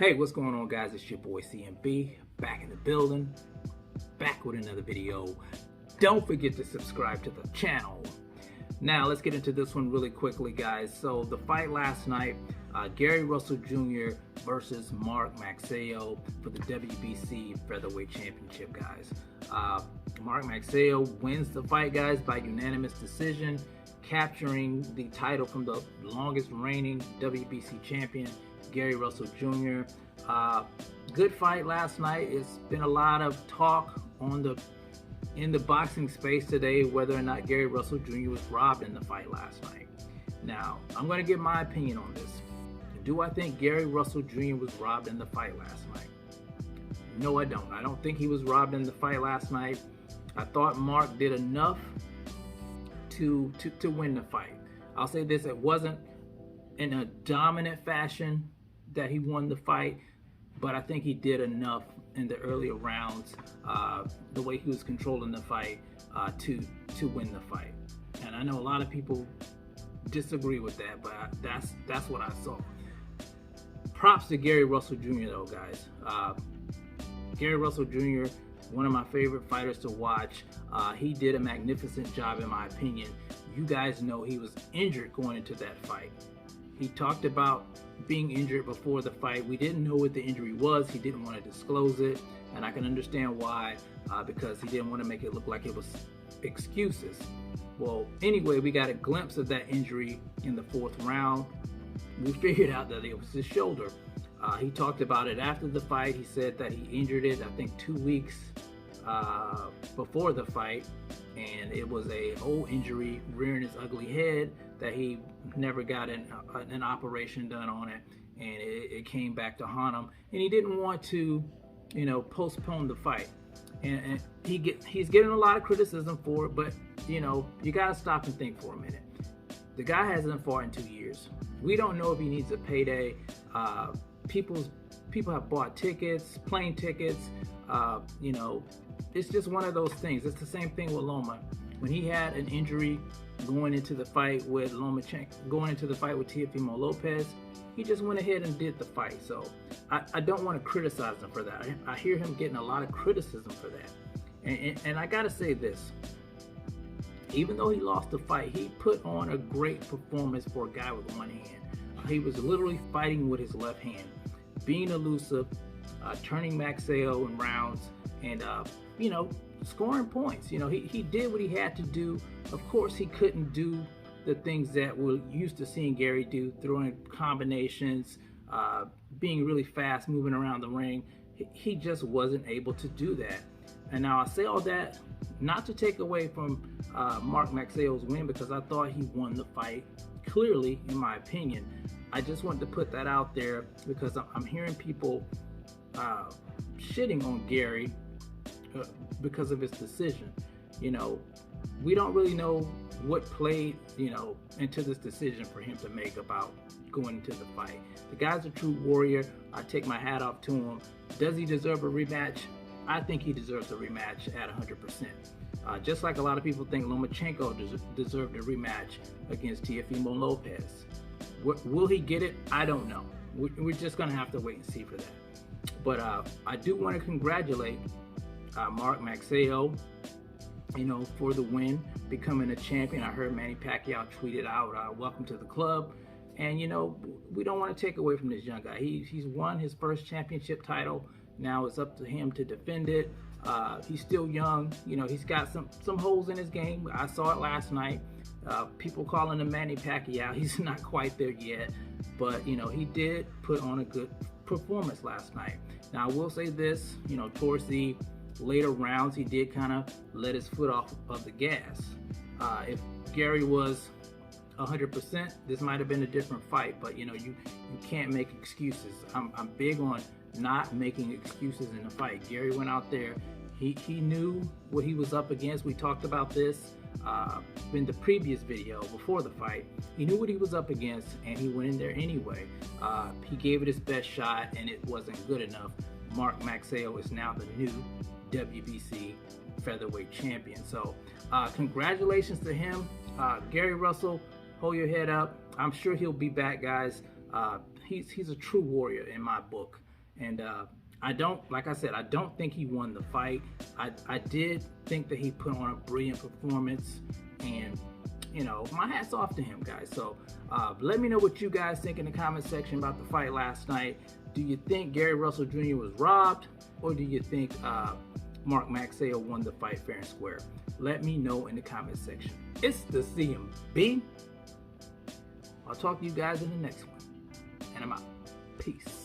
Hey, what's going on, guys? It's your boy CMB, back in the building, back with another video. Don't forget to subscribe to the channel. Now, let's get into this one really quickly, guys. So, the fight last night, Gary Russell Jr. versus Mark Magsayo for the WBC Featherweight Championship, guys. Mark Magsayo wins the fight, guys, by unanimous decision, capturing the title from the longest reigning WBC champion, Gary Russell Jr. Good fight last night. It's been a lot of talk in the boxing space today whether or not Gary Russell Jr. was robbed in the fight last night. Now, I'm going to give my opinion on this. Do I think Gary Russell Jr. was robbed in the fight last night? No, I don't. I don't think he was robbed in the fight last night. I thought Mark did enough to win the fight. I'll say this, it wasn't in a dominant fashion that he won the fight, but I think he did enough in the earlier rounds, the way he was controlling the fight, to win the fight. And I know a lot of people disagree with that, but that's what I saw. Props to Gary Russell Jr. though, guys. Gary Russell Jr., one of my favorite fighters to watch. He did a magnificent job, in my opinion. You guys know he was injured going into that fight. He talked about being injured before the fight. We didn't know what the injury was. He didn't want to disclose it, and I can understand why, because he didn't want to make it look like it was excuses. Well, anyway, we got a glimpse of that injury in the fourth round. We figured out that it was his shoulder. He talked about it after the fight. He said that he injured it, I think, 2 weeks before the fight, and it was a whole injury rearing his ugly head that he never got an operation done on it, and it came back to haunt him, and he didn't want to, postpone the fight. And he's getting a lot of criticism for it, but you gotta stop and think for a minute. The guy hasn't fought in 2 years. We don't know if he needs a payday. People have bought tickets, plane tickets. It's just one of those things. It's the same thing with Loma. When he had an injury going into the fight with Teofimo Lopez, he just went ahead and did the fight. So I don't want to criticize him for that. I hear him getting a lot of criticism for that. And I gotta say this. Even though he lost the fight, he put on a great performance for a guy with one hand. He was literally fighting with his left hand, being elusive, turning Magsayo in rounds, and scoring points. He did what he had to do. Of course, he couldn't do the things that we're used to seeing Gary do, throwing combinations, being really fast, moving around the ring. He just wasn't able to do that. And now I say all that not to take away from Mark Magsayo's win, because I thought he won the fight clearly, in my opinion. I just wanted to put that out there because I'm hearing people shitting on Gary because of his decision. We don't really know what played, into this decision for him to make about going into the fight. The guy's a true warrior. I take my hat off to him. Does he deserve a rematch? I think he deserves a rematch at 100%. Just like a lot of people think Lomachenko deserved a rematch against Teofimo Lopez. Will he get it? I don't know. We're just going to have to wait and see for that. But I do want to congratulate Mark Magsayo, for the win, becoming a champion. I heard Manny Pacquiao tweeted out, "Welcome to the club." And, we don't want to take away from this young guy. He's won his first championship title. Now it's up to him to defend it. He's still young. He's got some holes in his game. I saw it last night. People calling him Manny Pacquiao. He's not quite there yet. But, he did put on a good performance last night. Now, I will say this, towards the later rounds, he did kind of let his foot off of the gas. If Gary was 100%, this might have been a different fight. But, you can't make excuses. I'm big on not making excuses in the fight. Gary went out there. He knew what he was up against. We talked about this in the previous video before the fight. He knew what he was up against, and he went in there anyway. He gave it his best shot, and it wasn't good enough. Mark Magsayo is now the new WBC featherweight champion. So congratulations to him. Gary Russell, hold your head up. I'm sure he'll be back, guys. He's a true warrior in my book. And I don't, like I said, I don't think he won the fight. I did think that he put on a brilliant performance, and you know, my hat's off to him, guys. So let me know what you guys think in the comment section about the fight last night. Do you think Gary Russell Jr. was robbed, or do you think Mark Magsayo won the fight fair and square? Let me know in the comment section. It's the CMB. I'll talk to you guys in the next one, and I'm out. Peace.